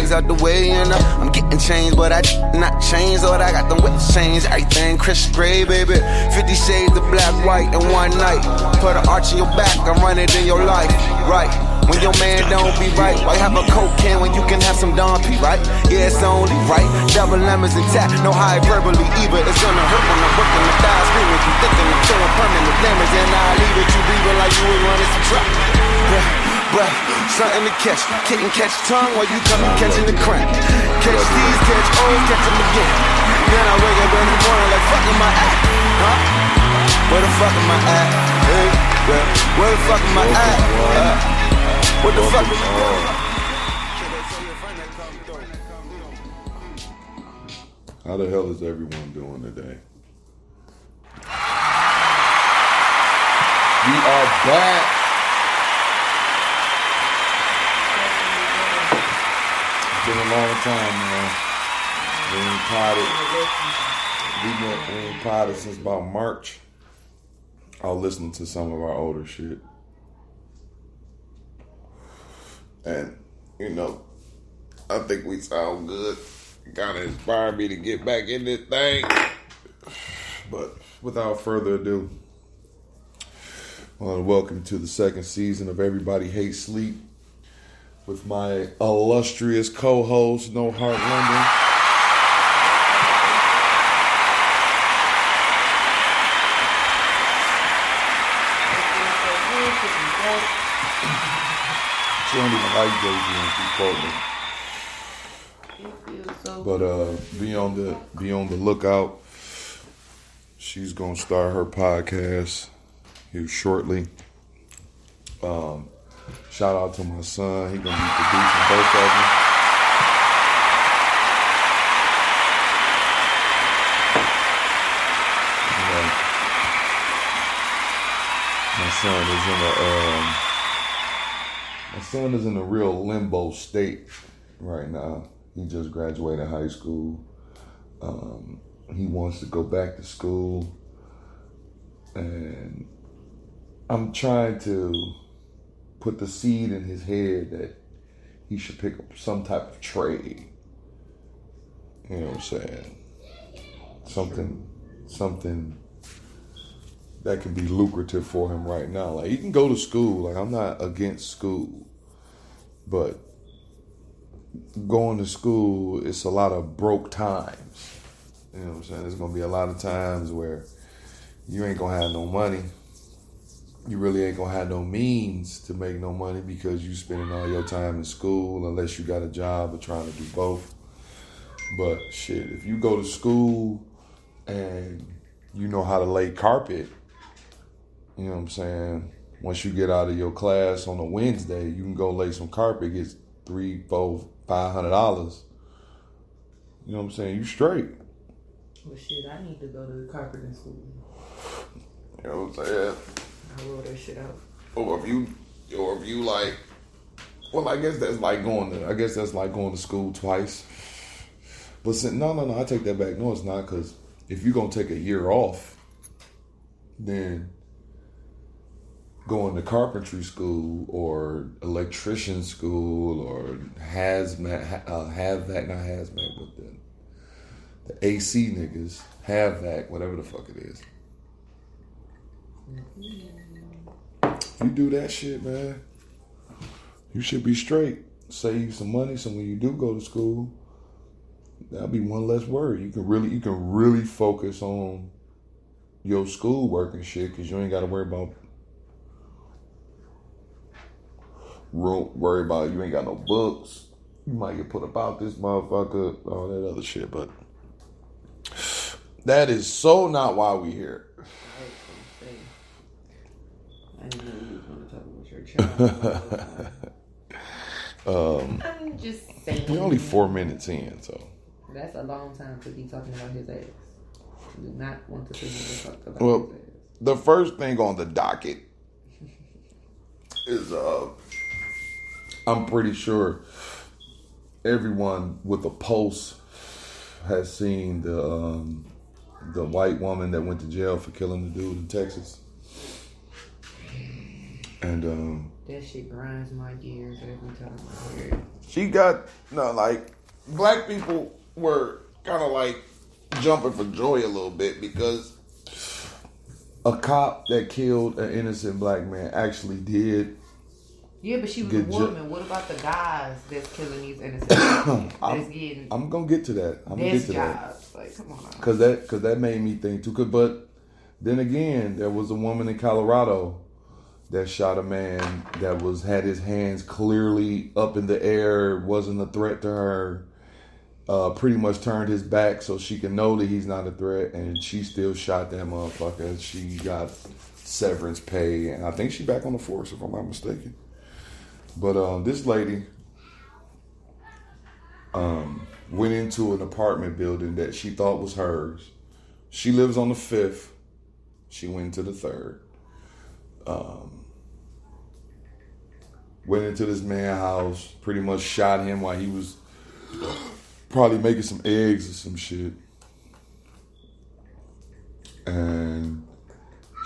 bags out the way, and I'm getting changed, but I not changed, Lord, I got them whips changed, everything Chris Gray, baby. 50 shades of black, white in one night. Put an arch in your back, I'm running in your life, right? When your man don't be right, why have a coke can when you can have some Don P, right? Yeah, it's only right. Double lemons and tap, no hyperbole either. It's gonna hurt when I'm working the thighs, screaming, you thinking I'm showing permanent damage, and I leave it, you breathing like you was running some trap. Breath, something to catch, kitten catch tongue while you come catching the cramp. Catch these, catch O's, catch them again. Then I wake up in the morning like, fuck am I at? Huh? Where the fuck am I at? Hey, where the fuck am I at? What the fuck is How the hell is everyone doing today? We are back. It's been a long time, man. We ain't potted since about March. I'll listen to some of our older shit. And, you know, I think we sound good. Kind of inspired me to get back in this thing. But without further ado, I want to welcome you to the second season of Everybody Hates Sleep with my illustrious co-host, No Heart London. She don't even like Jay-Z and she quote me. But be on the lookout. She's gonna start her podcast here shortly. Shout out to my son. He's gonna be producing both of them. My son is in a real limbo state right now. He just graduated high school. He wants to go back to school. And I'm trying to put the seed in his head that he should pick up some type of trade. You know what I'm saying? Something that can be lucrative for him right now. Like, he can go to school. Like, I'm not against school. But going to school, it's a lot of broke times. You know what I'm saying? There's going to be a lot of times where you ain't going to have no money. You really ain't going to have no means to make no money because you spending all your time in school unless you got a job or trying to do both. But shit, if you go to school and you know how to lay carpet, you know what I'm saying? Once you get out of your class on a Wednesday, you can go lay some carpet, get $300, $400, $500. You know what I'm saying? You straight. Well, shit, I need to go to carpenting school. You know what I'm saying? I roll that shit out. Or if you like, well, I guess that's like going to school twice. But no, I take that back. No, it's not, because if you're gonna take a year off, then going to carpentry school or electrician school or hazmat, but the AC niggas, HVAC, whatever the fuck it is. You do that shit, man, you should be straight. Save some money, so when you do go to school, that'll be one less worry. You can really focus on your schoolwork and shit, because you ain't got to worry about you ain't got no books. You might get put about this motherfucker, all that other shit. But that is so not why we here. I didn't know you was going to talk about your child. I'm just saying. We're only 4 minutes in, so. That's a long time to be talking about his ass. You do not want to see him talk about his ass. The first thing on the docket is, I'm pretty sure everyone with a pulse has seen the white woman that went to jail for killing the dude in Texas. And that shit grinds my gears every time I hear it. she got black people were kind of like jumping for joy a little bit because a cop that killed an innocent black man actually did. Yeah, but she was a woman. What about the guys that's killing these innocent people? I'm gonna get to that. I'm gonna get to jobs. That. Like, come on. Cause that made me think too. But then again, there was a woman in Colorado that shot a man that had his hands clearly up in the air, wasn't a threat to her. Pretty much turned his back so she can know that he's not a threat, and she still shot that motherfucker. She got severance pay, and I think she's back on the force if I'm not mistaken. But this lady went into an apartment building that she thought was hers. She lives on the 5th. She went to the 3rd. Went into this man's house, pretty much shot him while he was probably making some eggs or some shit. And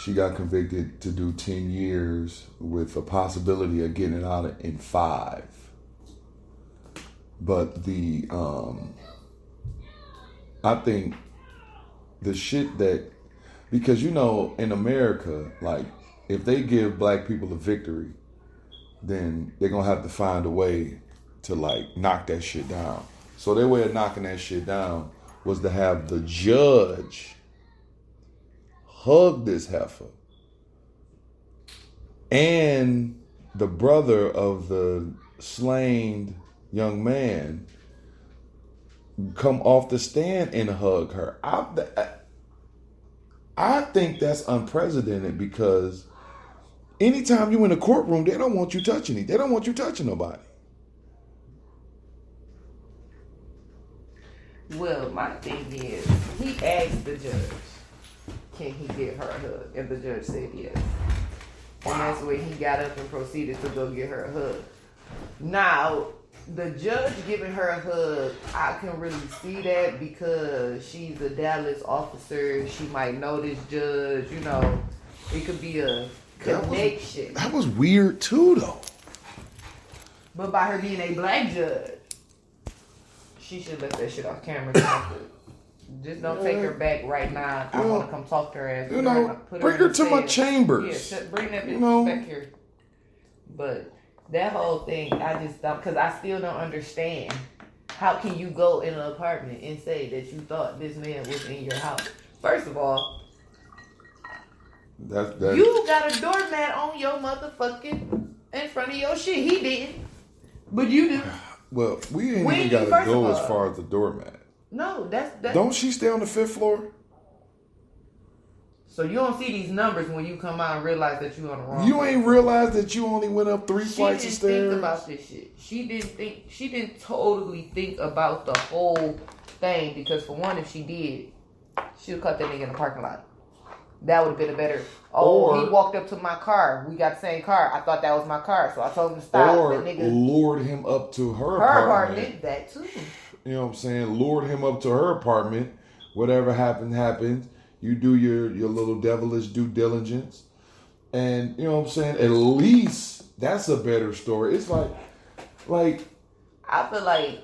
she got convicted to do 10 years with a possibility of getting out in 5. But I think the shit that, because in America, like, if they give black people a victory, then they're gonna have to find a way to like knock that shit down. So their way of knocking that shit down was to have the judge hug this heifer and the brother of the slain young man come off the stand and hug her. I think that's unprecedented because anytime you in a courtroom, they don't want you touching it. They don't want you touching nobody. Well, my thing is, he asked the judge, can he get her a hug? And the judge said yes. And that's when he got up and proceeded to go get her a hug. Now, the judge giving her a hug, I can really see that because she's a Dallas officer. She might know this judge. It could be a connection. That was weird too, though. But by her being a black judge, she should let that shit off camera. Just don't take her back right now. I want to come talk to her ass. Bring her to my chambers. Yeah, bring that bitch back here. But that whole thing, I just don't, because I still don't understand. How can you go in an apartment and say that you thought this man was in your house? First of all, you got a doormat on your motherfucking in front of your shit. He didn't, but you do. Well, we ain't even got to go as far as the doormat. No, that's. Don't she stay on the 5th floor? So you don't see these numbers when you come out and realize that you on the wrong. You ain't realized that you only went up 3 flights of stairs. She didn't think about this shit. She didn't totally think about the whole thing because for one, if she did, she would cut that nigga in the parking lot. That would have been a better. He walked up to my car. We got the same car. I thought that was my car, so I told him to stop. Or lured him up to her apartment. That too. You know what I'm saying? Lured him up to her apartment. Whatever happened. You do your little devilish due diligence. And, you know what I'm saying? At least that's a better story. It's like I feel like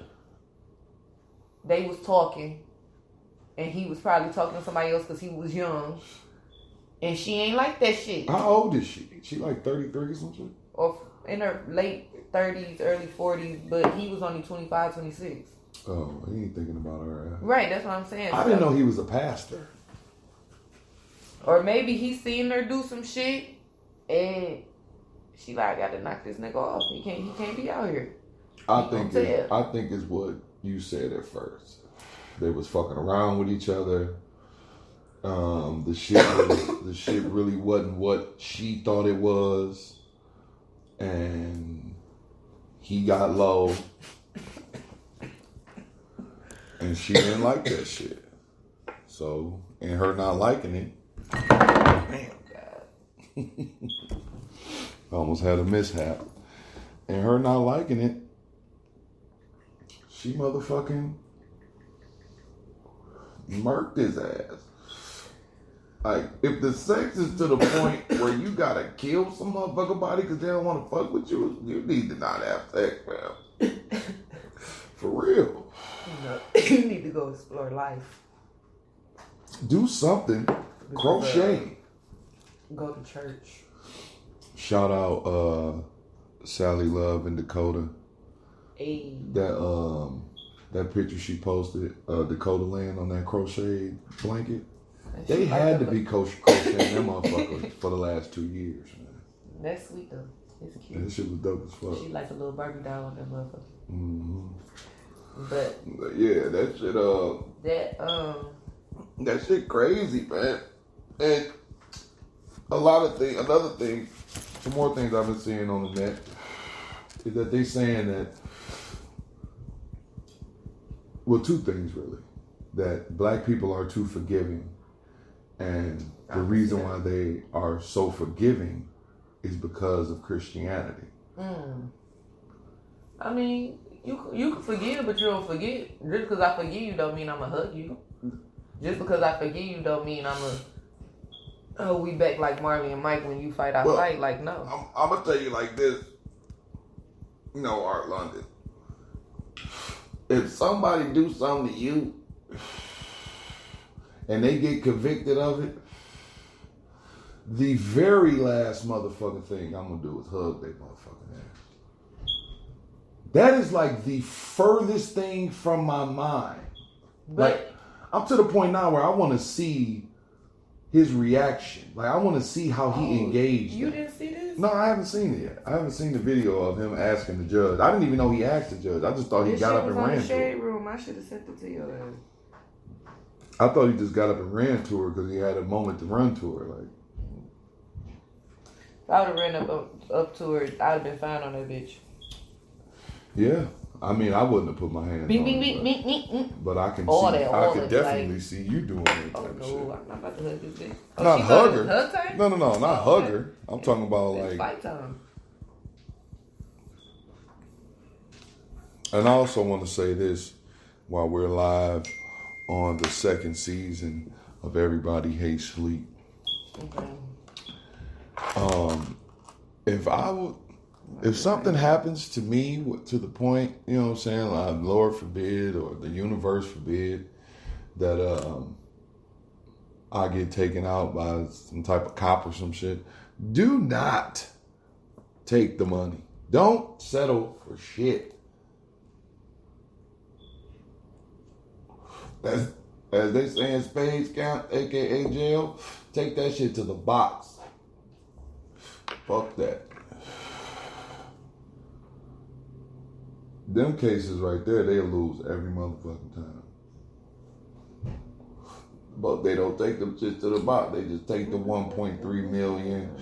they was talking and he was probably talking to somebody else because he was young. And she ain't like that shit. How old is she? She like 33 or something? Or in her late 30s, early 40s, but he was only 25, 26. Oh, he ain't thinking about her. Right, that's what I'm saying. I didn't know he was a pastor. Or maybe he seen her do some shit and she like, I gotta knock this nigga off. He can't be out here. I think it's what you said at first. They was fucking around with each other. The shit really wasn't what she thought it was, and he got low, and she didn't like that shit. So, and her not liking it, damn God, almost had a mishap. And her not liking it, she motherfucking murked his ass. Like, if the sex is to the point where you gotta kill some motherfucker body because they don't want to fuck with you, you need to not have sex, man. For real. You need to go explore life. Do something. Crochet. Go to church. Shout out Sally Love and Dakota. Hey. That picture she posted, Dakota laying on that crochet blanket. And They she had to like be crocheting them motherfuckers for the last 2 years, man. That's sweet though. It's cute. That shit was dope as fuck. She like a little Barbie doll on that motherfucker. Mm-hmm. But yeah, that shit. That shit crazy, man. And another thing, some more things I've been seeing on the net is that they saying that, well, two things really, that black people are too forgiving, and the reason why they are so forgiving is because of Christianity. I mean, you can forgive, but you don't forget. Just because I forgive you don't mean I'm gonna hug you. Just because I forgive you don't mean I'm gonna, we back like Marley and Mike when you fight, I fight. Like, no. I'm gonna tell you like this. You know, Art London. If somebody do something to you and they get convicted of it, the very last motherfucking thing I'm gonna do is hug their motherfucking ass. That is like the furthest thing from my mind. But like, I'm to the point now where I want to see his reaction. Like, I want to see how he engaged. You didn't see this? No, I haven't seen it yet. I haven't seen the video of him asking the judge. I didn't even know he asked the judge. I just thought he got up and ran to to shade her. room. I should have sent it to you. I thought he just got up and ran to her because he had a moment to run to her. Like, if I would have ran up to her, I'd have been fine on that bitch. yeah. I mean, I wouldn't have put my hands on her, but I can All see. that, I all can that, definitely like, see you doing that Oh type of no, shit. I'm not about to hug this bitch. Not she hug thought it was her. hug time? No, not hug her. I'm talking about It's like. fight time. And I also want to say this while we're live on the second season of Everybody Hates Sleep. Okay. If something happens to me to the point, you know what I'm saying, like, Lord forbid or the universe forbid that I get taken out by some type of cop or some shit, do not take the money. Don't settle for shit. As they say in Spades Camp, aka jail, take that shit to the box. Fuck that. Them cases right there, they lose every motherfucking time. But they don't take them shit to the box. They just take the 1.3 million,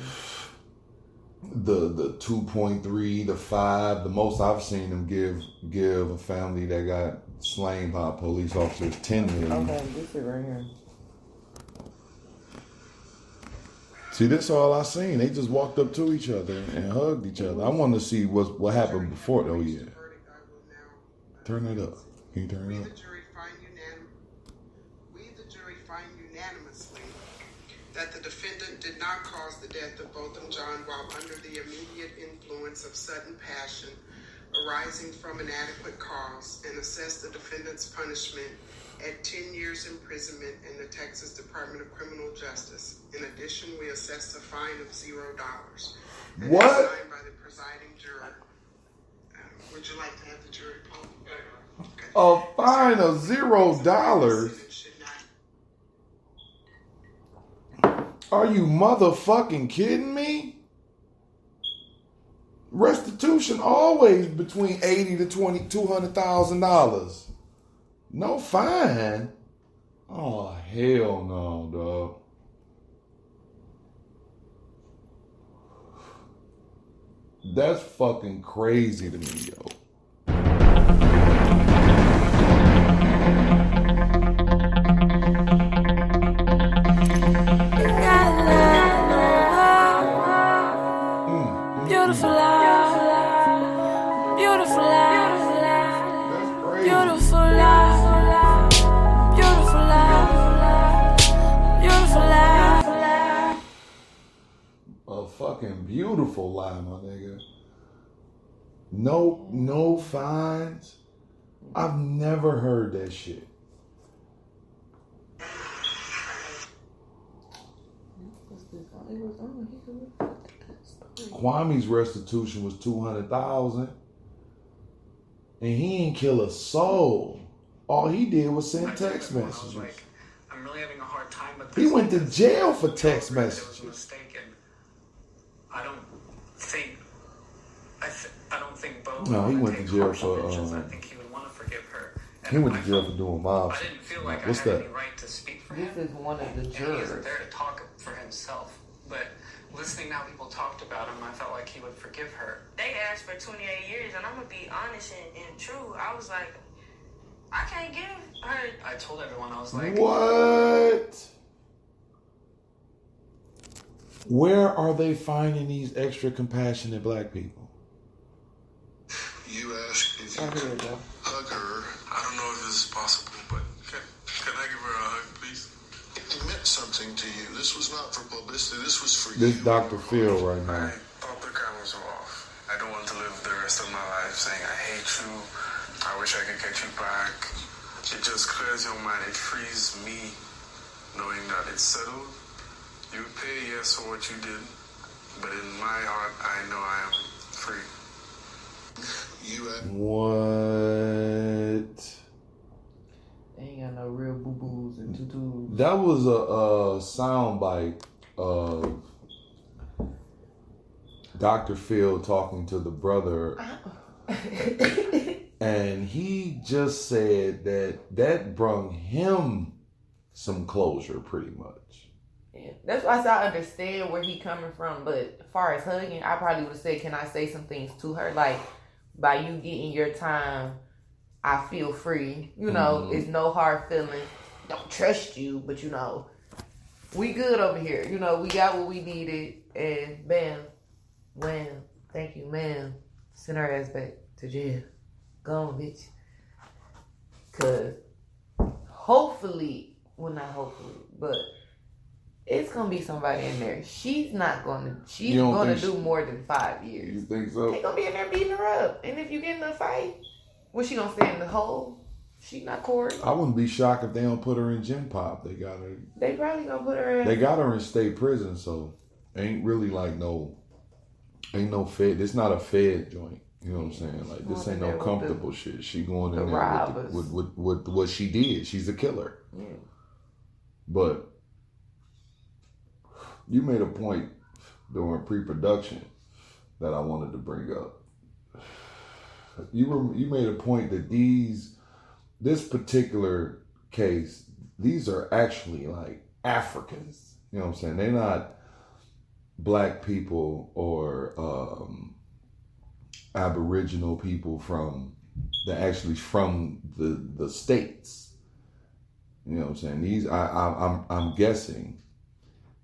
the 2.3, the 5. The most I've seen them give a family that got slain by a police officer is 10 million. Okay, this is right here. See, that's all I seen. They just walked up to each other and hugged each other. I want to see what happened before. Oh yeah. Turn it up. Can you turn it up? We, the jury, find unanimously that the defendant did not cause the death of Botham Jean while under the immediate influence of sudden passion arising from inadequate cause, and assess the defendant's punishment at 10 years imprisonment in the Texas Department of Criminal Justice. In addition, we assess a fine of $0. And What? that's signed by the presiding juror. Would you like to have the jury poll? Okay. A fine of $0. Are you motherfucking kidding me? Restitution always between $80,000 to $200,000. No fine. Oh hell no, dog. That's fucking crazy to me, yo. Beautiful life, beautiful life, That's crazy. beautiful life, beautiful life, beautiful life. beautiful lie, my nigga. No fines. I've never heard that shit. Kwame's restitution was $200,000, and he ain't kill a soul. All he did was send text messages. Like, I'm really having a hard time with He this. went to jail for text There was a messages. mistake, and I don't think Bo. No, he would went to take jail harsh for, vengeance. I think he would want to forgive her. And He went to I jail felt- for doing mob I shit. didn't feel like What's I had that? any right to speak for This him. is one of the And he jurors. isn't there to talk for himself. But listening to how people talked about him, I felt like he would forgive her. They asked for 28 years, and I'm gonna be honest and true. I was like, I can't give her. I told everyone, I was like, What? Where are they finding these extra compassionate black people? You asked if you Oh, here we could go. hug her. I don't know if this is possible, but can I give her a hug, please? It meant something to you. This was not for publicity. This was for This you. Dr. Phil right now. I thought the cameras were off. I don't want to live the rest of my life saying I hate you. I wish I could get you back. It just clears your mind. It frees me knowing that it's settled. You pay yes for what you did, but in my heart, I know I am free. What? They ain't got no real boo-boos and tutus. That was a soundbite of Dr. Phil talking to the brother, and he just said that brung him some closure, pretty much. Yeah. That's why I said I understand where he coming from, but as far as hugging, I probably would have said, can I say some things to her? Like, by you getting your time, I feel free. You know, it's no hard feelings. Don't trust you, but you know, we good over here. You know, we got what we needed, and bam, wham, thank you, ma'am. Send her ass back to jail. Go on, bitch. Cause hopefully, well, not hopefully, but it's gonna be somebody in there. She's gonna do more than 5 years. You think so? They gonna be in there beating her up. And if you get in a fight, what's she gonna stay in the hole? She not Corey. I wouldn't be shocked if they don't put her in Gen Pop. They got her. They probably gonna put her in. They got her in state prison, so ain't really like ain't no fed. It's not a fed joint. You know what I'm saying? Like this ain't no comfortable shit. She going in there with what she did. She's a killer. Yeah. But you made a point during pre-production that I wanted to bring up. You made a point that this particular case, these are actually like Africans. You know what I'm saying? They're not black people or Aboriginal people from the States. You know what I'm saying? These I'm guessing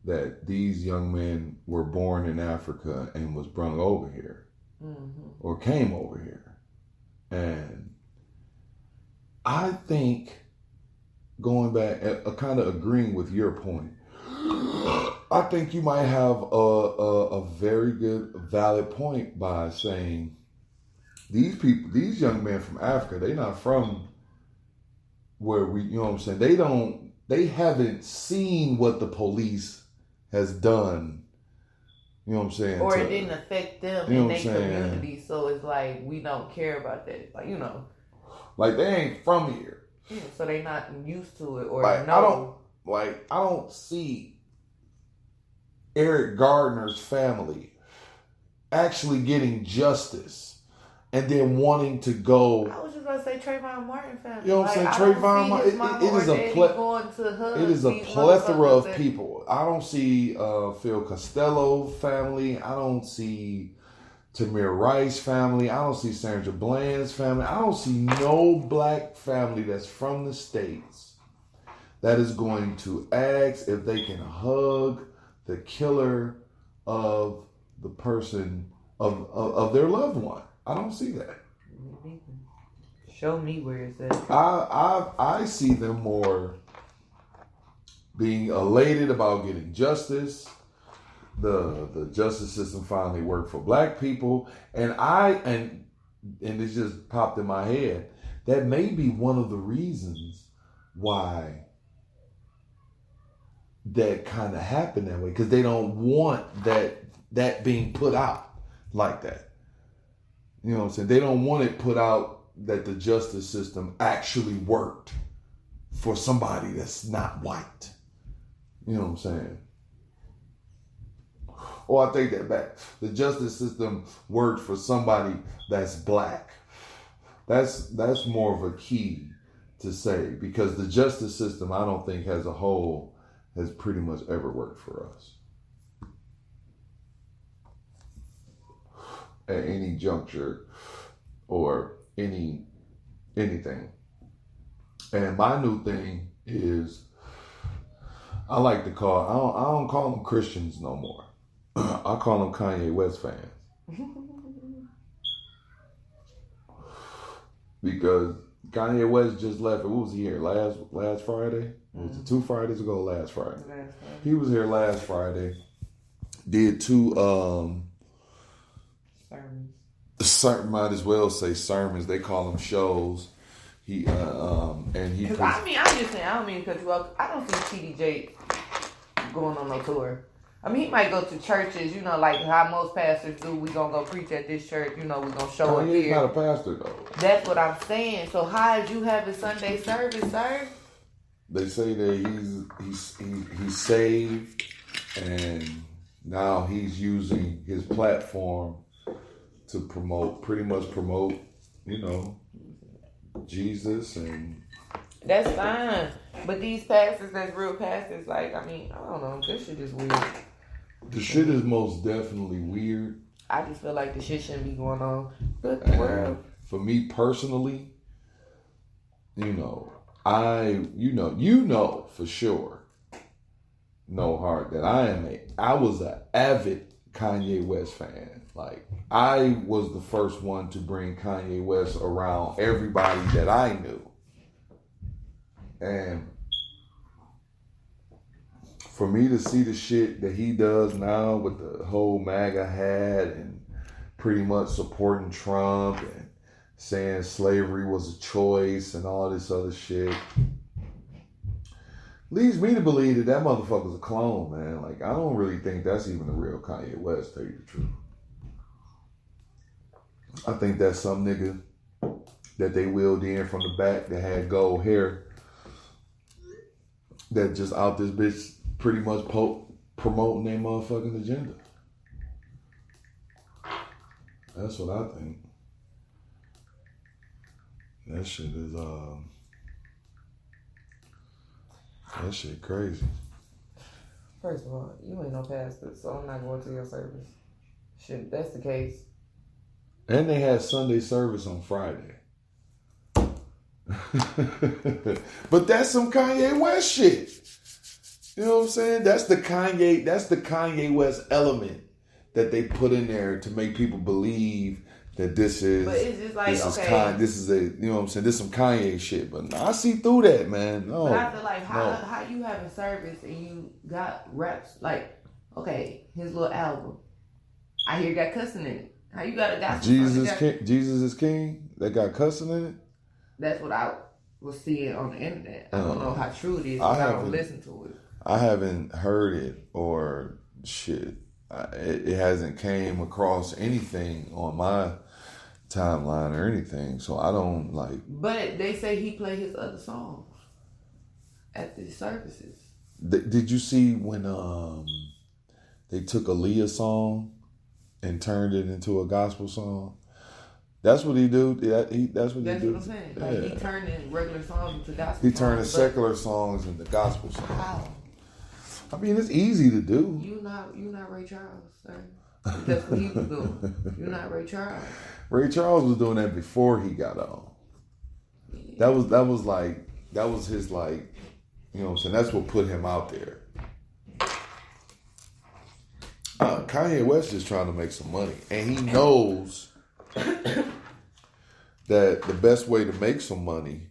that these young men were born in Africa and was brung over here, or came over here. And I think, going back, kind of agreeing with your point, I think you might have a very good, valid point by saying these people, these young men from Africa, they're not from where we, you know what I'm saying? They haven't seen what the police has done. You know what I'm saying? Or it didn't affect them you know in what their I'm saying? community, so it's like we don't care about that. Like, you know. Like they ain't from here. Yeah, so they not used to it or Like know. I don't see Eric Gardner's family actually getting justice and then wanting to go. I was just gonna say Trayvon Martin family. You know what I'm saying? I don't Trayvon see Martin. his It mama is or a daddy ple- going to hug It is a these plethora motherfuckers of that- people. I don't see Phil Costello family. I don't see Tamir Rice family. I don't see Sandra Bland's family. I don't see no black family that's from the States that is going to ask if they can hug the killer of the person of their loved one. I don't see that. Show me where it's at. I see them more being elated about getting justice, the justice system finally worked for black people, and it just popped in my head that may be one of the reasons why that kind of happened that way, because they don't want that being put out like that. You know what I'm saying? They don't want it put out that the justice system actually worked for somebody that's not white. You know what I'm saying? Oh, I take that back. The justice system worked for somebody that's black. That's more of a key to say, because the justice system, I don't think as a whole has pretty much ever worked for us at any juncture or anything. And my new thing is, I like to call, I don't call them Christians no more. I call them Kanye West fans. Because Kanye West just left. What was he here last Friday? Was it 2 Fridays ago? Last Friday. He was here last Friday. Did 2 sermons. Might as well say sermons. They call them shows. I'm just saying, I don't mean to cut you off. I don't see TD Jakes going on no tour. I mean, he might go to churches, you know, like how most pastors do. We gonna go preach at this church, you know, we gonna show it here. He's not a pastor though. That's what I'm saying. So how did you have a Sunday service, sir? They say that he's saved, and now he's using his platform to pretty much promote, you know, Jesus. And that's fine. But these pastors that's real pastors, like, I mean, I don't know, this shit is weird. The shit is most definitely weird. I just feel like the shit shouldn't be going on. But for me personally, you know, you know for sure, no heart, that I was an avid Kanye West fan. Like, I was the first one to bring Kanye West around everybody that I knew. And for me to see the shit that he does now with the whole MAGA hat and pretty much supporting Trump and saying slavery was a choice and all this other shit, leads me to believe that motherfucker's a clone, man. Like, I don't really think that's even the real Kanye West, to tell you the truth. I think that's some nigga that they wheeled in from the back that had gold hair that just out this bitch pretty much promoting their motherfucking agenda. That's what I think. That shit is that shit crazy. First of all, you ain't no pastor, so I'm not going to your service. Shit, if that's the case. And they had Sunday service on Friday. But that's some Kanye West shit. You know what I'm saying? That's the Kanye West element that they put in there to make people believe that this is. But it's just like, this is a, you know what I'm saying? This is some Kanye shit. But I see through that, man. No. But I feel like how you having service and you got raps, like, okay, his little album. I hear you got cussing in it. How you got a gospel song? Jesus is King? That got cussing in it? That's what I was seeing on the internet. I don't know how true it is because I don't listen to it. I haven't heard it or shit. It hasn't came across anything on my timeline or anything, so I don't like. But they say he played his other songs at the services. Did you see when they took a Aaliyah song and turned it into a gospel song? That's what he do. That's what he do. That's what I'm saying. Like, he turned in regular songs into gospel songs. He turned secular songs into gospel songs. How? I mean, it's easy to do. You not Ray Charles, sir. That's what he was doing. You're not Ray Charles. Ray Charles was doing that before he got on. Yeah. That was his, like, you know what I'm saying? That's what put him out there. Kanye West is trying to make some money, and he knows that the best way to make some money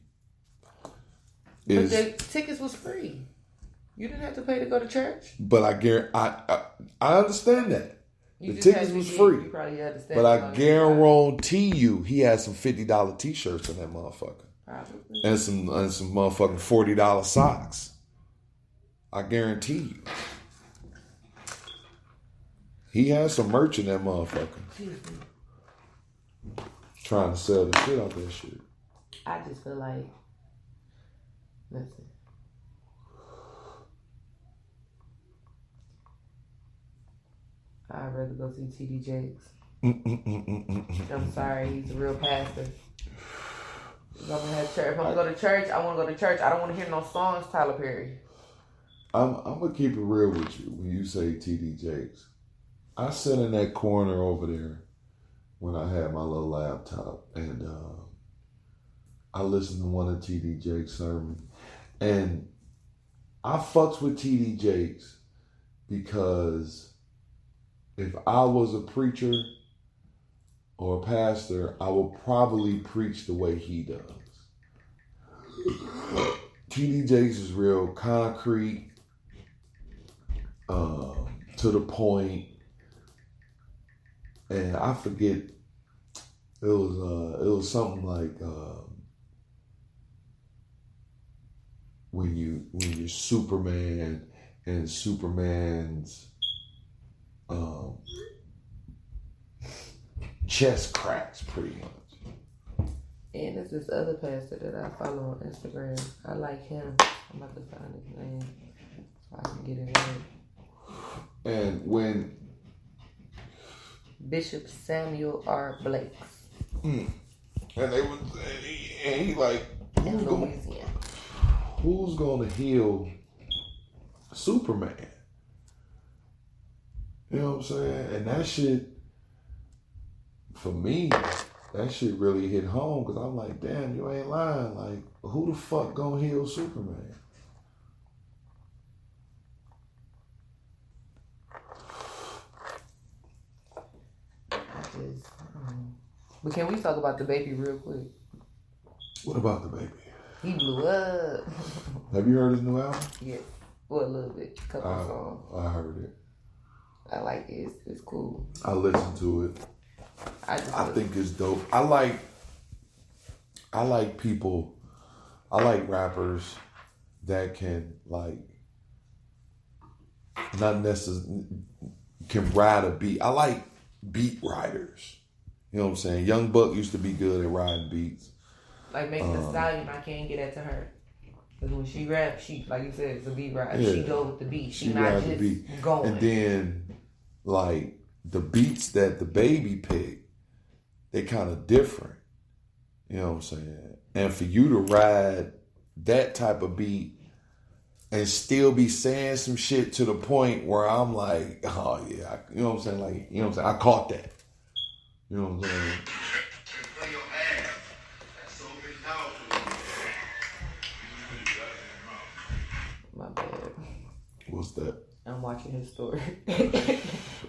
is. But the tickets was free. You didn't have to pay to go to church. But I understand that. You The just tickets had to was get- free. You probably understand. But I guarantee you, he had some $50 t-shirts in that motherfucker. Probably. And some motherfucking $40 socks. I guarantee you. He has some merch in that motherfucker. Trying to sell the shit out that shit. I just feel like, listen. I'd rather go see TD Jakes. I'm sorry, he's a real pastor. If I'm gonna have church. If I'm gonna go to church, I want to go to church. I don't want to hear no songs, Tyler Perry. I'm gonna keep it real with you when you say TD Jakes. I sat in that corner over there when I had my little laptop, and I listened to one of TD Jakes' sermons, and I fucks with TD Jakes because if I was a preacher or a pastor, I would probably preach the way he does. TD Jakes is real concrete, to the point, and I forget. It was something like when you're Superman and Superman's chest cracks pretty much. And there's this other pastor that I follow on Instagram. I like him. I'm about to find his name so I can get it right. And when Bishop Samuel R. Blakes and they was and he like in Louisiana. who's gonna heal Superman? You know what I'm saying? And that shit, for me, that shit really hit home because I'm like, damn, you ain't lying. Like, who the fuck gonna heal Superman? But can we talk about the baby real quick? What about the baby? He blew up. Have you heard his new album? Yeah, well, a little bit, a couple songs. I heard it. I like it. It's cool. I listened to it. I think it's dope. I like people. I like rappers that can like not necessarily can ride a beat. I like beat riders. You know what I'm saying? Young Buck used to be good at riding beats. Like Megan Thee Stallion, I can't get that to her. Because when she raps, she, like you said, it's a beat rider. Yeah. She go with the beat. She not ride just the beat. going. And then, like, the beats that the baby picked, they kind of different. You know what I'm saying? And for you to ride that type of beat and still be saying some shit to the point where I'm like, oh yeah, you know what I'm saying? Like, you know what I'm saying? I caught that. You know what I'm saying? My bad. What's that? I'm watching his story.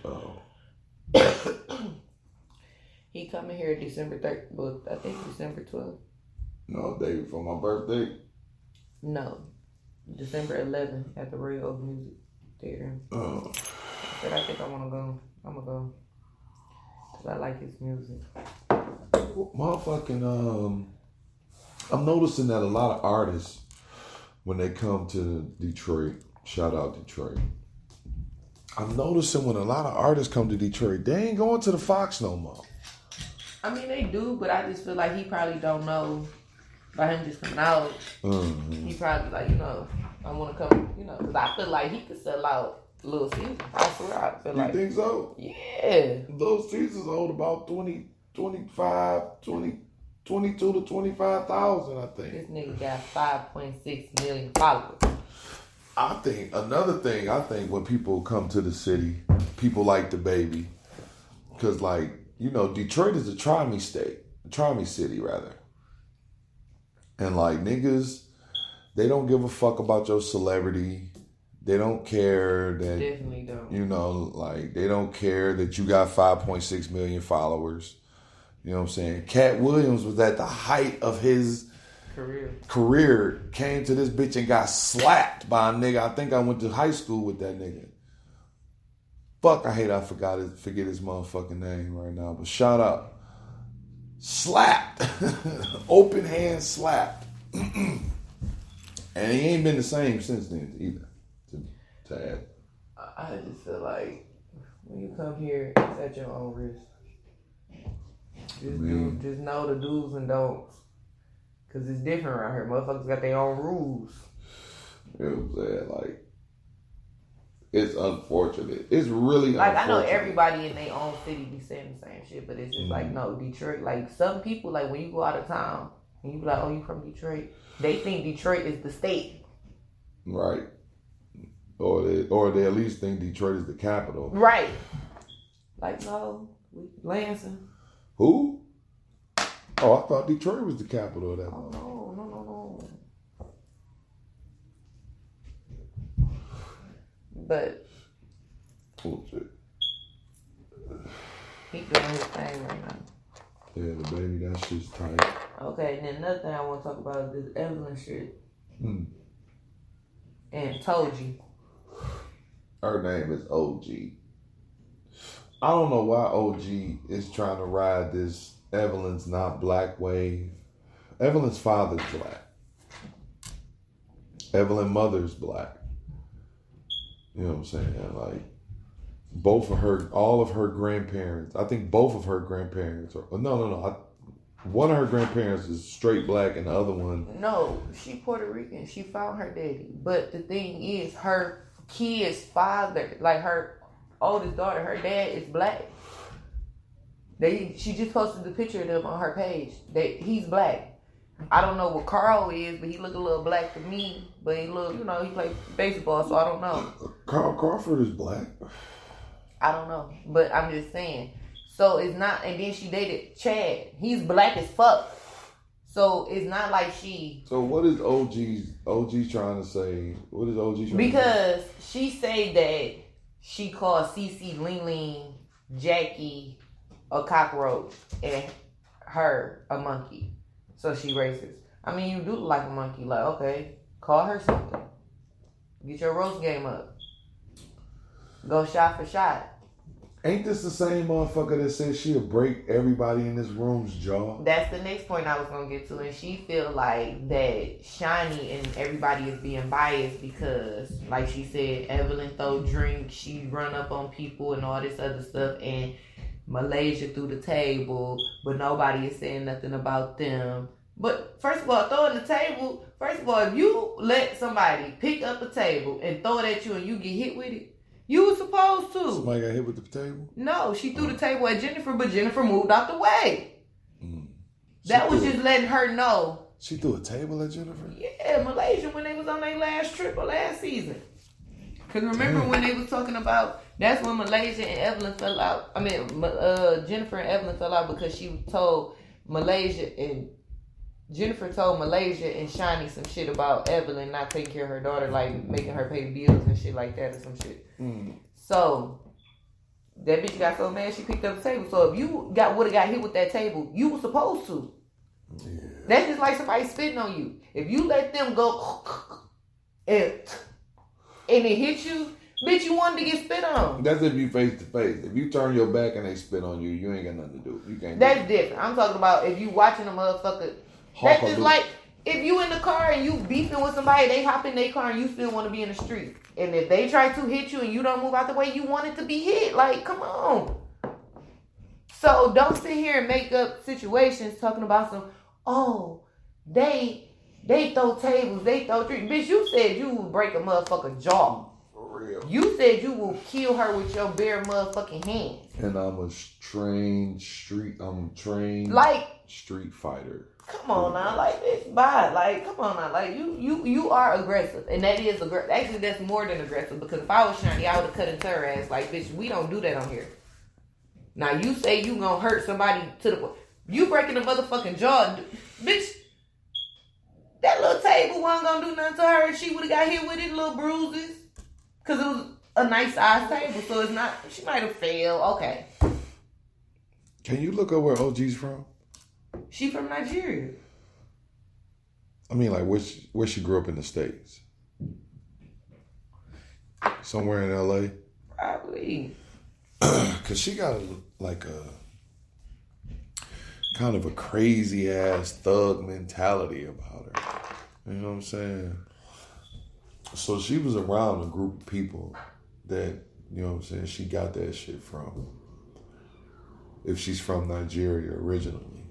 Oh. He coming here December 3rd, well, I think December 12th. No, David, for my birthday? No, December 11th at the Royal Oak Music Theater. Oh. I said, I think I want to go. I'm going to go. Because I like his music. Motherfucking, I'm noticing that a lot of artists, when they come to Detroit, shout out Detroit, I'm noticing when a lot of artists come to Detroit, they ain't going to the Fox no more. I mean, they do, but I just feel like he probably don't know by him just coming out. Mm-hmm. He probably like, you know, I want to come, you know, because I feel like he could sell out Little Caesar. I swear, I feel like. You think so? Yeah. Little Caesars hold about 22 to 25,000, I think. This nigga got 5.6 million followers. I think when people come to the city, people like the baby, because like, you know, Detroit is a try-me state, a try-me city rather. And like niggas, they don't give a fuck about your celebrity. They don't care that, Definitely don't. you know, like they don't care that you got 5.6 million followers. You know what I'm saying? Cat Williams was at the height of his career came to this bitch and got slapped by a nigga. I think I went to high school with that nigga. Fuck, I forget his motherfucking name right now. But shout out. Slapped. Open hand slapped. And he ain't been the same since then either. To add. I just feel like when you come here, it's at your own risk. Just know the do's and don'ts. Cause it's different around here. Motherfuckers got their own rules. You know what I'm saying? Like, it's unfortunate. It's really like unfortunate. I know everybody in their own city be saying the same shit, but it's just like, no, Detroit. Like some people, like when you go out of town and you be like, oh, you from Detroit? They think Detroit is the state. Right. Or they at least think Detroit is the capital. Right. Like, no, Lansing. Who? Oh, I thought Detroit was the capital of that. Oh, no. But bullshit. He doing his thing right now. Yeah, the baby, that shit's tight. Okay, and then another thing I want to talk about is this Evelyn shit. And Toji. Her name is OG. I don't know why OG is trying to ride this Evelyn's not black wave. Evelyn's father's black. Evelyn's mother's black. You know what I'm saying? Like, all of her grandparents, I think both of her grandparents, one of her grandparents is straight black and the other one. No, she Puerto Rican. She found her daddy. But the thing is, her kid's father, like her oldest daughter, her dad is black. She just posted the picture of them on her page. He's black. I don't know what Carl is, but he look a little black to me. But he look, he played baseball, so I don't know. Carl Crawford is black. I don't know, but I'm just saying. So it's not, and then she dated Chad. He's black as fuck. So it's not like she. So what is OG trying to say? What is OG trying to say? Because she say that she called Cece Ling, Jackie a cockroach and her a monkey. So she racist. I mean, you do look like a monkey. Like, okay, call her something. Get your roast game up. Go shot for shot. Ain't this the same motherfucker that said she'll break everybody in this room's jaw? That's the next point I was going to get to. And she feel like that Shiny and everybody is being biased because, like she said, Evelyn throw drinks, she run up on people and all this other stuff. And Malaysia threw the table, but nobody is saying nothing about them. But first of all, throwing the table, if you let somebody pick up a table and throw it at you and you get hit with it, you were supposed to. Somebody got hit with the table? No, she threw the table at Jennifer, but Jennifer moved out the way. That was just letting her know. She threw a table at Jennifer? Yeah, Malaysia when they was on their last trip or last season. Because remember when they was talking about, that's when Malaysia and Evelyn fell out. I mean, Jennifer and Evelyn fell out because she told Jennifer told Malaysia and Shiny some shit about Evelyn not taking care of her daughter, like making her pay bills and shit like that or some shit. So that bitch got so mad she picked up the table. So if you would have got hit with that table, you were supposed to. Yeah. That's just like somebody spitting on you. If you let them go and it hit you, bitch, you wanted to get spit on. That's if you face to face. If you turn your back and they spit on you, you ain't got nothing to do. You can't. That's different. I'm talking about if you watching a motherfucker. That's just like if you in the car and you beefing with somebody, they hop in their car and you still want to be in the street. And if they try to hit you and you don't move out the way, you want it to be hit. Like, come on. So don't sit here and make up situations talking about they throw tables, they throw drinks. Bitch, you said you would break a motherfucking jaw. For real. You said you will kill her with your bare motherfucking hands. And I'm a trained street fighter. Come on now, like bitch, bye. Like, come on now, like you are aggressive, and that is aggressive. Actually, that's more than aggressive because if I was Shiny, I would have cut into her ass. Like, bitch, we don't do that on here. Now you say you gonna hurt somebody to the point you breaking a motherfucking jaw, bitch. That little table wasn't gonna do nothing to her if she would have got hit with it, little bruises, because it was a nice size table. So it's not. She might have failed. Okay. Can you look up where OG's from? She from Nigeria. I mean, like, where she grew up in the States? Somewhere in L.A.? Probably. Because she got a kind of a crazy ass thug mentality about her. You know what I'm saying? So she was around a group of people that, you know what I'm saying, she got that shit from. If she's from Nigeria originally.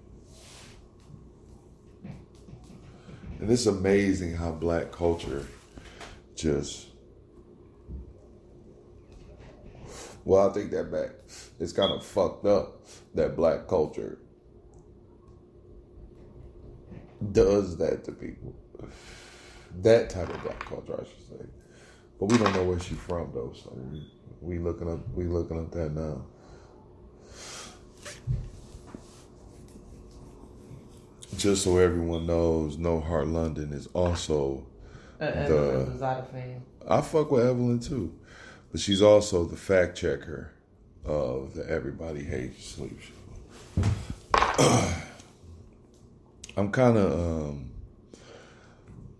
And it's amazing how black culture just... Well, I take that back. It's kind of fucked up that black culture does that to people. That type of black culture, I should say. But we don't know where she's from, though, so we looking up that now. Just so everyone knows, No Heart London is also Evelyn Lozada fan. I fuck with Evelyn too, but she's also the fact checker of the Everybody Hates Sleep show. I'm kind of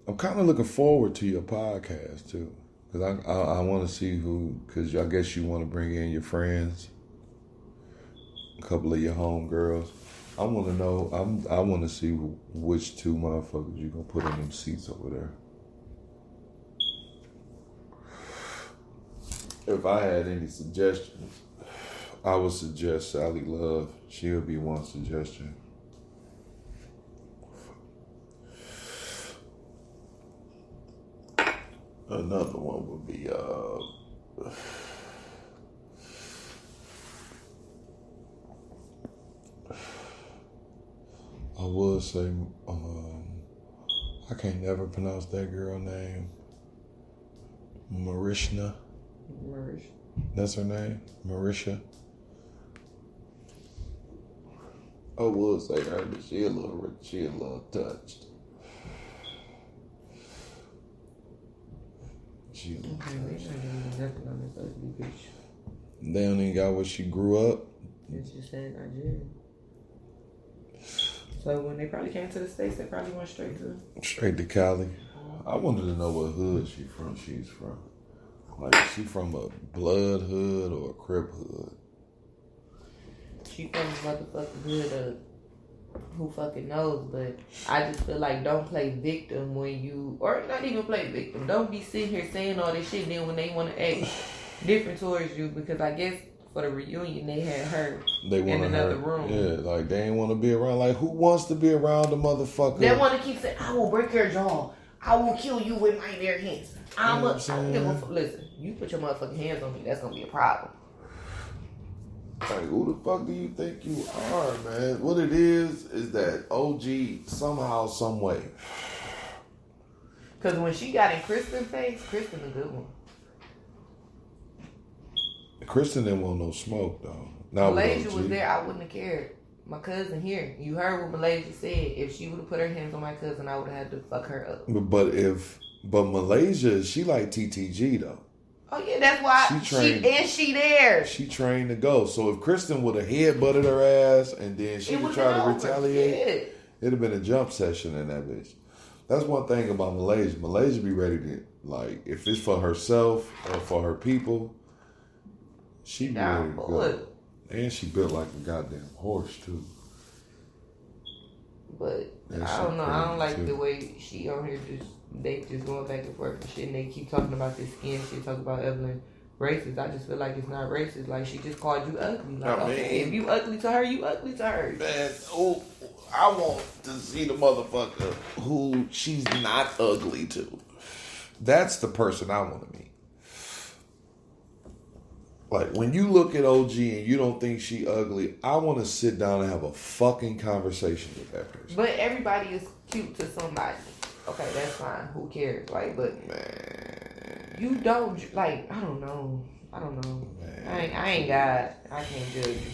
looking forward to your podcast too, because I want to see who, because I guess you want to bring in your friends, a couple of your homegirls. I want to know. I want to see which two motherfuckers you gonna put in them seats over there. If I had any suggestions, I would suggest Sally Love. She would be one suggestion. Another one would be I would say I can't never pronounce that girl name. Marisha. That's her name? Marisha. I would say her, but she a little touched. They don't even got where she grew up. It's just said Nigeria. So when they probably came to the States, they probably went straight to Cali. I wanted to know what hood she's from. Like, is she from a blood hood or a Crip hood? She from a motherfucking hood of who fucking knows, but I just feel like don't play victim when you, or not even play victim. Don't be sitting here saying all this shit, and then when they want to act different towards you, because I guess for the reunion they had her in another room. Yeah, like they ain't want to be around. Like, who wants to be around the motherfucker? They want to keep saying, I will break your jaw. I will kill you with my bare hands. Listen, you put your motherfucking hands on me, that's going to be a problem. Like, who the fuck do you think you are, man? What it is that OG somehow, some way. Because when she got in Kristen's face, Kristen a good one. Kristen didn't want no smoke, though. Malaysia was there, I wouldn't have cared. My cousin here, you heard what Malaysia said. If she would have put her hands on my cousin, I would have had to fuck her up. But Malaysia, she like TTG, though. Oh, yeah, that's why she there. She trained to go. So if Kristen would have headbutted her ass and then she would try to retaliate, it'd have been a jump session in that bitch. That's one thing about Malaysia. Malaysia be ready to, like, if it's for herself or for her people, she be ready to go. And she built like a goddamn horse, too. But I don't know. I don't like the way she on here they just going back and forth and shit, and they keep talking about this skin shit, talking about Evelyn racist. I just feel like it's not racist. Like, she just called you ugly. Like, okay, if you ugly to her, you ugly to her. Man, I want to see the motherfucker who she's not ugly to. That's the person I want to meet. Like, when you look at OG and you don't think she ugly, I want to sit down and have a fucking conversation with that person. But everybody is cute to somebody. Okay, that's fine. Who cares? Like, but man, you don't, like, I don't know. Man. I ain't God. I can't judge you.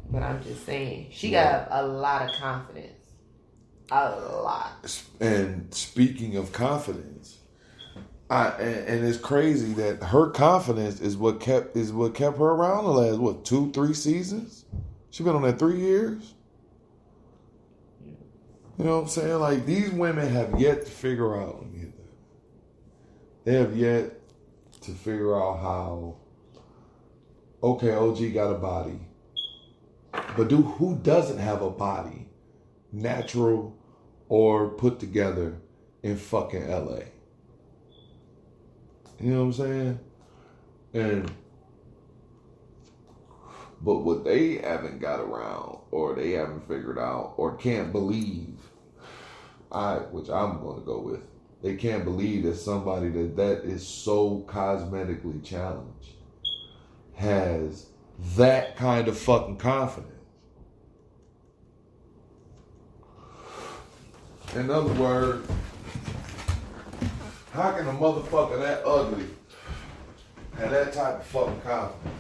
But I'm just saying, she got a lot of confidence. A lot. And speaking of confidence, and it's crazy that her confidence is what kept her around the last 2-3 seasons. She been on that 3 years. You know what I'm saying? Like, these women have yet to figure out. They have yet to figure out how, okay, OG got a body. But who doesn't have a body? Natural or put together in fucking LA. You know what I'm saying? But what they haven't got around, or they haven't figured out, or can't believe, which I'm going to go with, they can't believe that somebody that is so cosmetically challenged has that kind of fucking confidence. In other words, how can a motherfucker that ugly have that type of fucking confidence?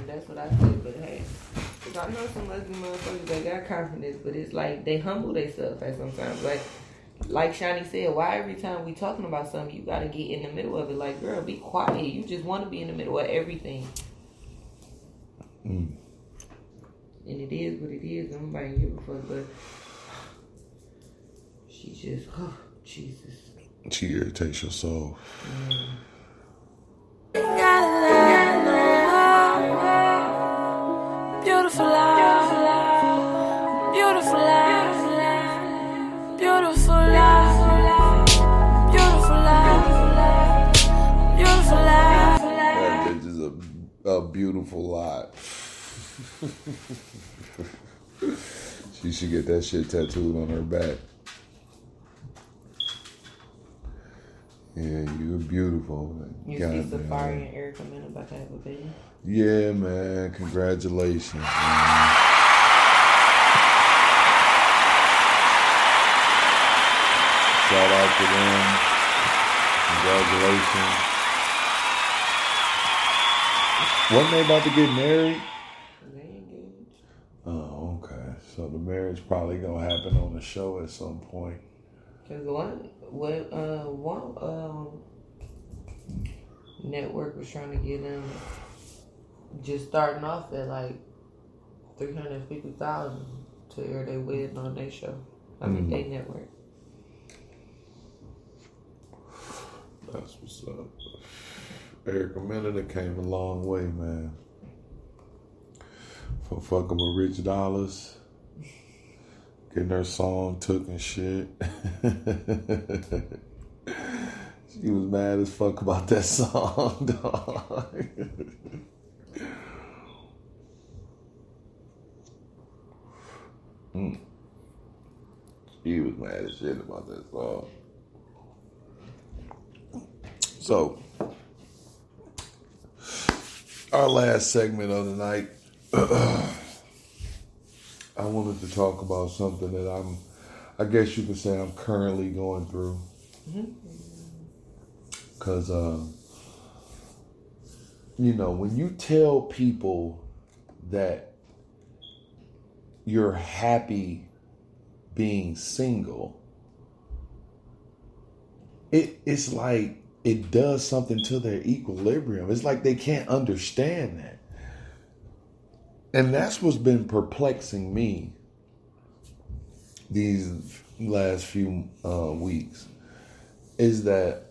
That's what I said, but hey, cause I know some ugly motherfuckers that got confidence, but it's like they humble themselves at sometimes. Like Shani said, why every time we talking about something, you gotta get in the middle of it? Like, girl, be quiet. You just want to be in the middle of everything. And it is what it is. Nobody give a fuck, but she just, oh, Jesus. She irritates your soul. Beautiful life, beautiful life, beautiful life, beautiful life, beautiful life. That bitch is a beautiful lot. She should get that shit tattooed on her back. Yeah, you're beautiful. You see Safari and Erica Mena about to have a baby? Yeah, man. Congratulations, man. Shout out to them. Congratulations. Wasn't they about to get married? They engaged. Oh, okay. So the marriage probably gonna happen on the show at some point. Cause one network was trying to get them just starting off at like 350,000 to air their wedding on their show. I mean, they network. That's what's up. Erica Mena came a long way, man. For fucking with Rich Dollars. Getting her song took and shit. She was mad as fuck about that song, dog. She was mad as shit about that song. So, our last segment of the night, I wanted to talk about something that I guess you could say I'm currently going through. Because, you know, when you tell people that you're happy being single, it's like it does something to their equilibrium. It's like they can't understand that. And that's what's been perplexing me these last few weeks, is that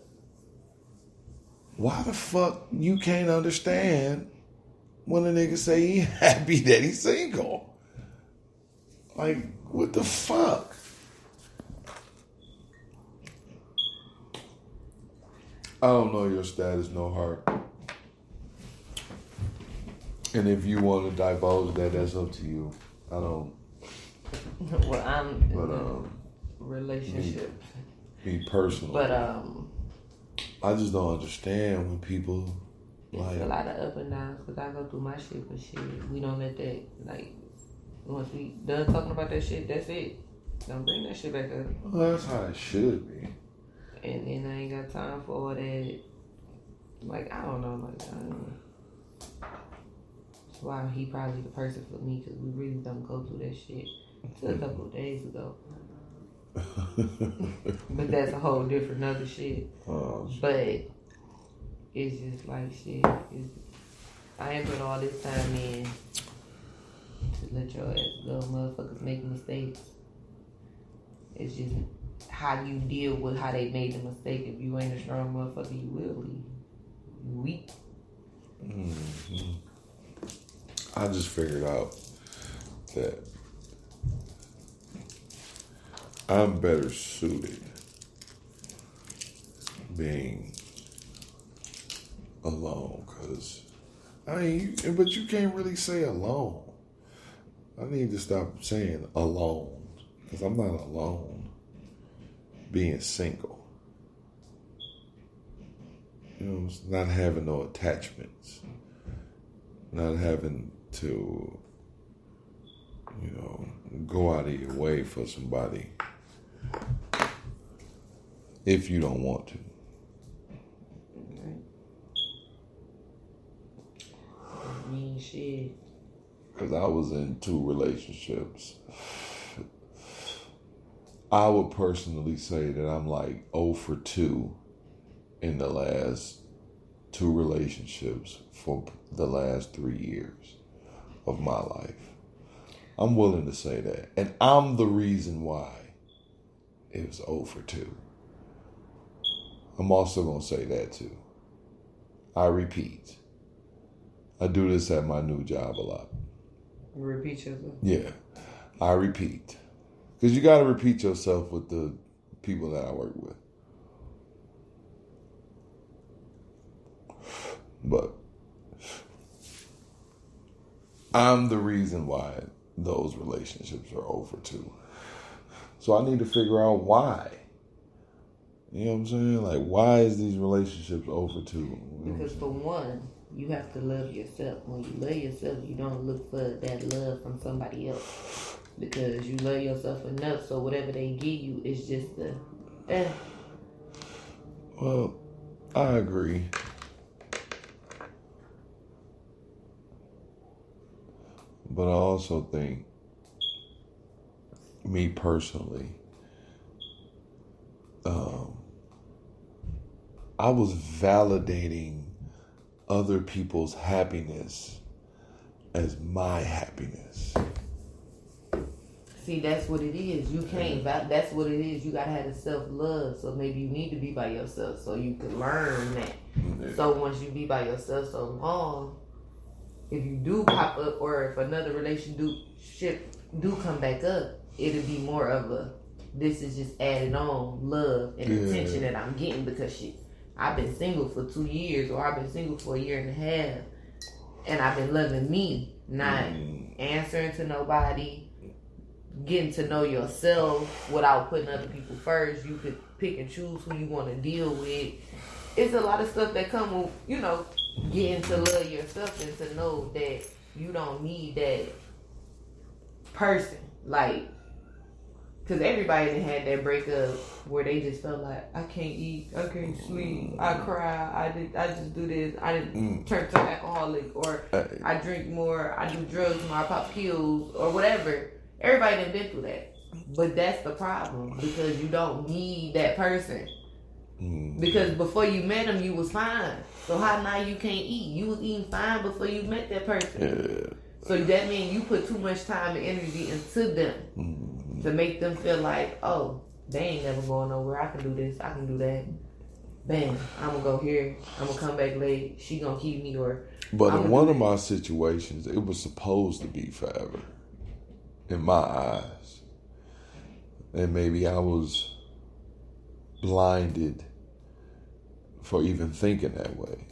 why the fuck you can't understand when a nigga say he happy that he's single? Like, what the fuck? I don't know your status, no heart. And if you want to divulge that, that's up to you. I don't. Well, I'm in a relationship. Me personally. But I just don't understand when people like. It's a lot of up and downs because I go through my shit, but shit, we don't let that, like, once we done talking about that shit, that's it. Don't bring that shit back up. Well, that's how it should be. And then I ain't got time for all that. Like, I don't know, like, I don't know. That's why he probably the person for me, because we really don't go through that shit until a couple of days ago. But that's a whole different other shit. But it's just like shit. I ain't put all this time in to let your ass go, motherfuckers make mistakes. It's just how you deal with how they made the mistake. If you ain't a strong motherfucker, you will leave. You weak. Mm-hmm. I just figured out that I'm better suited being alone, because but you can't really say alone. I need to stop saying alone, because I'm not alone being single. You know, not having no attachments, not having to, you know, go out of your way for somebody if you don't want to. Mean shit. Because I was in 2 relationships. I would personally say that I'm like 0 for 2 in the last 2 relationships for the last 3 years of my life. I'm willing to say that. And I'm the reason why it was 0 for 2. I'm also going to say that too. I repeat. I do this at my new job a lot. Repeat yourself? Yeah. I repeat. Because you got to repeat yourself with the people that I work with. But I'm the reason why those relationships are over too. So I need to figure out why. You know what I'm saying? Like, why is these relationships over too? Because for one, you have to love yourself. When you love yourself, you don't look for that love from somebody else. Because you love yourself enough, so whatever they give you is just the Well, I agree. But I also think, me personally, I was validating other people's happiness as my happiness. See, that's what it is. You can't. That's what it is. You gotta have the self-love. So maybe you need to be by yourself so you can learn that. Yeah. So once you be by yourself so long, if you do pop up or if another relationship do come back up, it'll be more of a, this is just added on love and attention that I'm getting because shit, I've been single for 2 years or I've been single for 1.5 years and I've been loving me, not answering to nobody, getting to know yourself without putting other people first. You could pick and choose who you want to deal with. It's a lot of stuff that come with, you know, getting to love yourself and to know that you don't need that person. Like, because everybody done had that breakup where they just felt like, I can't eat, I can't sleep, I cry, I just do this, I didn't turn to alcoholic, or I drink more, I do drugs more, I pop pills, or whatever. Everybody done been through that. But that's the problem, because you don't need that person. Because before you met him, you was fine. So how now you can't eat? You was eating fine before you met that person. Yeah. So that means you put too much time and energy into them to make them feel like, oh, they ain't never going nowhere. I can do this. I can do that. Bam, I'm going to go here. I'm going to come back late. She going to keep me or... But in one of my situations, it was supposed to be forever. In my eyes. And maybe I was blinded for even thinking that way.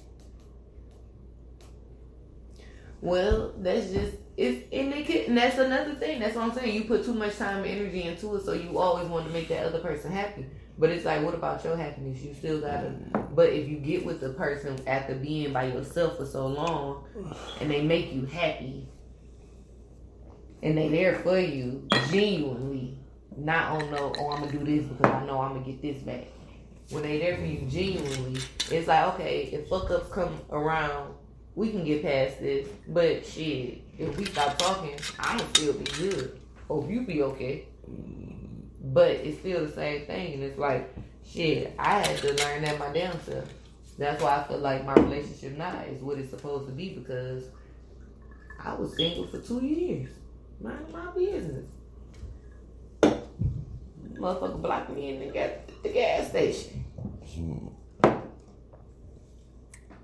Well, that's just and that's another thing. That's what I'm saying. You put too much time and energy into it, so you always want to make that other person happy. But it's like, what about your happiness? You still gotta. But if you get with the person after being by yourself for so long, and they make you happy, and they there for you genuinely, not on no, oh, I'm gonna do this because I know I'm gonna get this back. When they there for you genuinely, it's like, okay, if fuck ups come around, we can get past this. But shit, if we stop talking, I'ma still be good. Hope you be okay. but it's still the same thing. And it's like, shit, I had to learn that my damn self. That's why I feel like my relationship now is what it's supposed to be, because I was single for 2 years. Minding my business. Motherfucker blocked me in the gas station.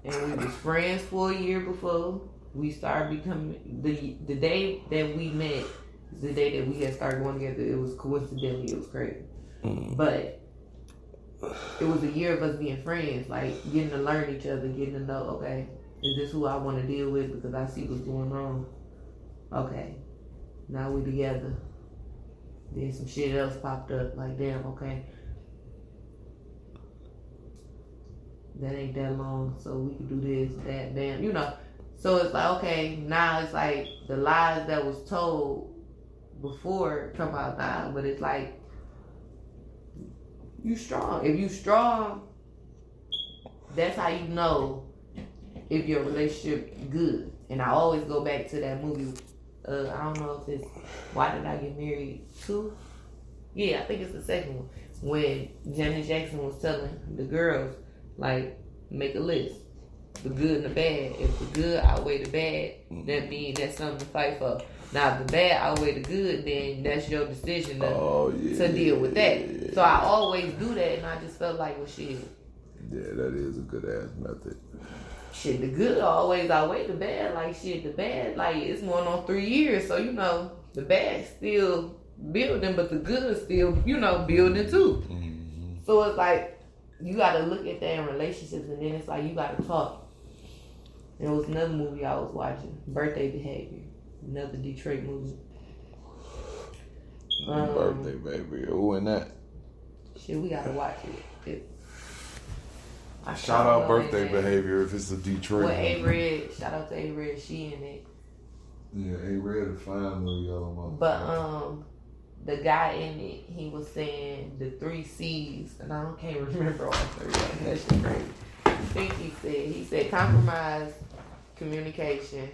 And we was friends for a year before we started becoming, the day that we met, the day that we had started going together, it was coincidentally, it was crazy. But it was a year of us being friends, like getting to learn each other, getting to know, okay, is this who I want to deal with because I see what's going on? Okay, now we together. Then some shit else popped up, like damn, okay, that ain't that long, so we could do this, that, damn, you know. So it's like, okay, now it's like the lies that was told before come out now, but it's like, you strong. If you strong, that's how you know if your relationship good. And I always go back to that movie. I don't know if it's Why Did I Get Married 2? Yeah, I think it's the second one. When Janet Jackson was telling the girls, like, make a list. The good and the bad. If the good outweigh the bad, that means that's something to fight for. Now, if the bad outweigh the good, then that's your decision to deal with that. Yeah. So I always do that, and I just felt like, well, shit. Yeah, that is a good ass method. Shit, the good always outweigh the bad. Like, shit, the bad, like, it's going on 3 years. So, you know, the bad still building, but the good still, you know, building too. Mm-hmm. So it's like, you got to look at that in relationships, and then it's like, you got to talk. There was another movie I was watching, Birthday Behavior. Another Detroit movie. Birthday Baby. Who in that? Shit, we gotta watch it. Shout out Birthday Behavior if it's a Detroit movie. A-Red. Shout out to A-Red. She in it. Yeah, A-Red a fine movie. But the guy in it, he was saying the 3 C's, and I can't remember all 3. That shit crazy. I think he said compromise, communication.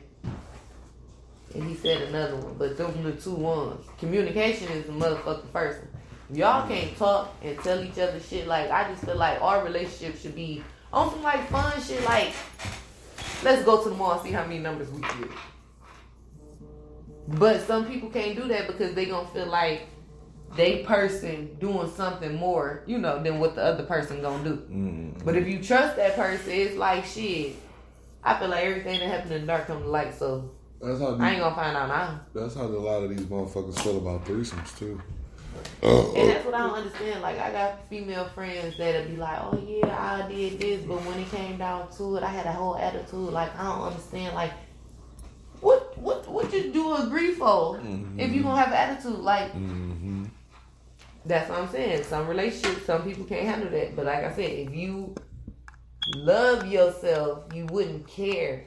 And he said another one, but those are the 2 ones. Communication is the motherfucking first one. If y'all can't talk and tell each other shit, like, I just feel like our relationship should be on some, like, fun shit, like, let's go to the mall and see how many numbers we get. But some people can't do that because they gonna feel like they person doing something more, you know, than what the other person gonna do. Mm-hmm. But if you trust that person, it's like, shit, I feel like everything that happened in the dark come to light, so I ain't gonna find out now. That's how a lot of these motherfuckers feel about threesomes too. And that's what I don't understand. Like, I got female friends that'll be like, oh yeah, I did this, but when it came down to it, I had a whole attitude. Like, I don't understand. Like, what you do agree for if you gonna have an attitude? Like, that's what I'm saying. Some relationships, some people can't handle that. But like I said, if you love yourself, you wouldn't care.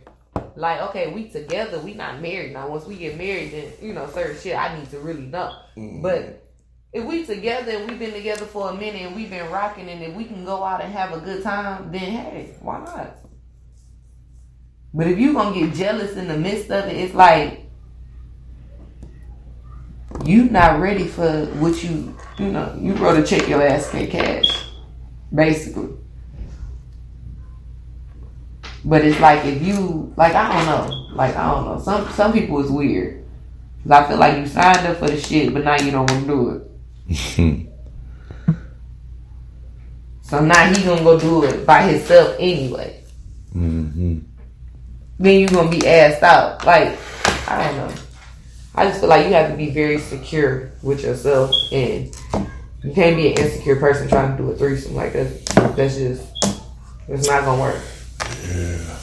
Like, okay, we together, we not married. Now, once we get married, then, you know, certain shit I need to really know. But if we together and we've been together for a minute and we've been rocking, and if we can go out and have a good time, then hey, why not? But if you gonna get jealous in the midst of it, it's like you not ready for what you know, you wrote a check your ass get cash, basically. But it's like, if you, like, I don't know. Some people is weird. Cause I feel like you signed up for the shit, but now you don't want to do it. So now he gonna go do it by himself anyway. Mm-hmm. Then you gonna be assed out. Like, I don't know. I just feel like you have to be very secure with yourself, and you can't be an insecure person trying to do a threesome like that. That's just, it's not gonna work. Yeah.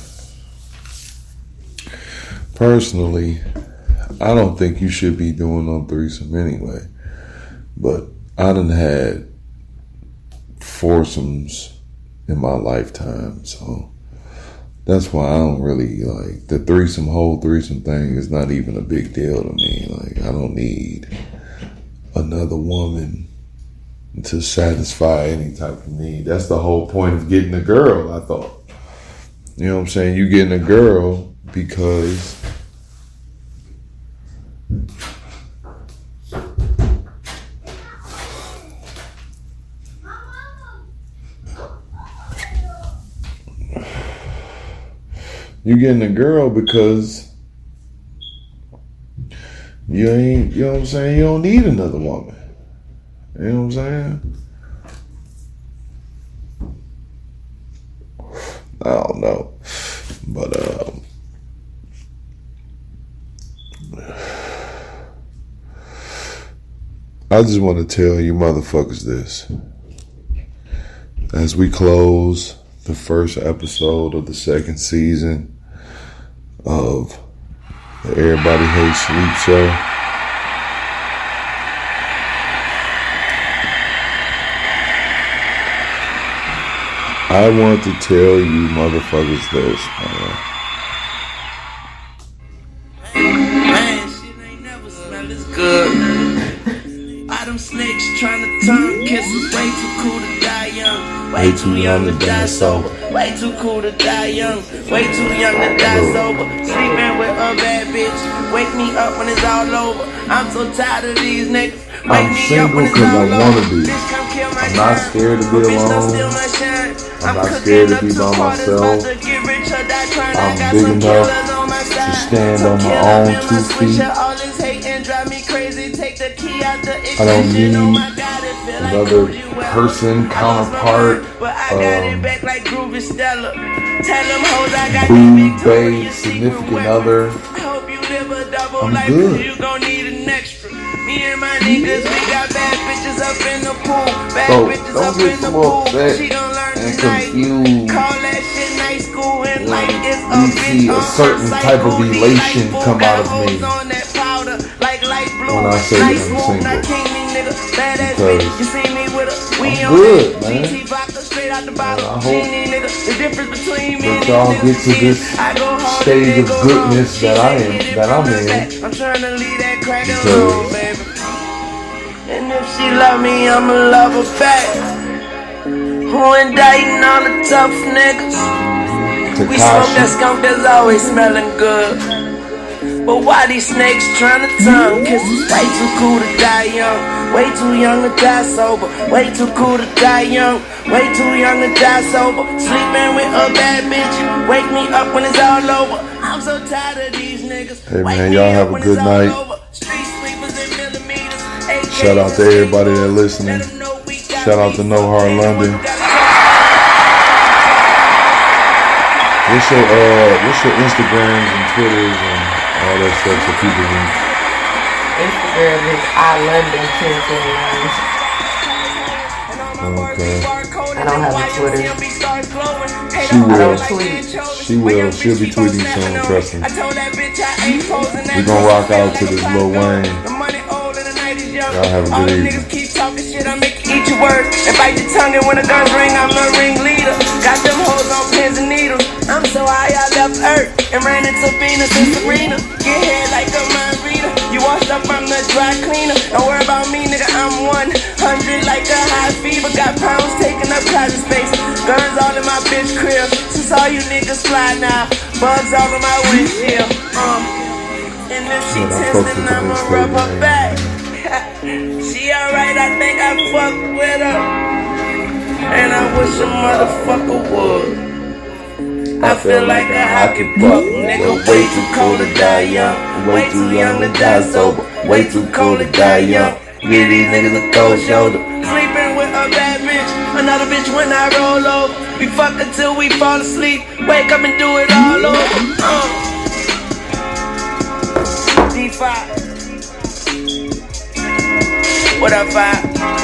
Personally, I don't think you should be doing no threesome anyway. But I done had foursomes in my lifetime, so that's why I don't really like the whole threesome thing is not even a big deal to me. Like, I don't need another woman to satisfy any type of need. That's the whole point of getting a girl, I thought. You know what I'm saying? You getting a girl because You getting a girl because you ain't, you know what I'm saying? You don't need another woman. You know what I'm saying? I don't know. But, I just want to tell you motherfuckers this. As we close the first episode of the second season of the Everybody Hates Sleep show, I want to tell you motherfuckers this, man. Man, shit ain't never smell as good. All them snakes trying to tongue kisses, way too cool to die young. Way too young to die sober. Way too cool to die young. Way too young to die sober. Sleeping with a bad bitch. Wake me up when it's all over. I'm so tired of these niggas. I'm single because I want to be. I'm not scared to be alone. I'm not scared to be by myself. I'm big enough to stand on my own 2 feet. I don't need another person, counterpart, boo, babe, significant other. I'm good. Me and my niggas, we got bad bitches up in the pool. Bad bitches don't up get in the so pool. upset She gon' learn and tonight. confused Call that shit night school and like it's a you see a certain type of elation come out of me when I say that I'm single. Because I'm good, man. And I hope that y'all get to this stage of goodness that I'm in. Because and if she love me, I'ma love her back. Who indicting all the tough niggas? We smoke that skunk that's always smelling good. But why these snakes trying to tongue kiss us? Way too cool to die young. Way too young to die sober. Way too cool to die young. Way too young to die sober. Sleeping with a bad bitch. Wake me up when it's all over. I'm so tired of these niggas. hey man, y'all have a good night. Shout out to everybody that listening. Shout out to No Hard London. What's your Instagrams and Twitters and all that stuff so people can... Instagram is iLondon1029. Okay. I don't have a Twitter. She will. She'll be tweeting soon, trust me. We're gonna rock out to this Lil Wayne. Y'all have a good evening. Keep talking shit, I make you eat your words and bite your tongue, and when the guns ring, I'm the ringleader. Got them hoes on pins and needles. I'm so high, I left Earth and ran into Venus and Serena. Get head like a mind reader. You washed up from the dry cleaner. Don't worry about me, nigga, I'm 100 like a high fever. Got pounds taking up closet space. Guns all in my bitch crib. Since all you niggas fly now, bugs all in my windshield. And if she tense, then I'ma rub her back. She alright, I think I fucked with her. And I wish a motherfucker would. I feel like a hockey puck, nigga, way too cold to die young. Way too young to die sober. Way too cold to die young. Give these niggas a cold shoulder. Sleeping with a bad bitch, another bitch when I roll over. We fuck until we fall asleep. Wake up and do it all over. D5. What up, 5?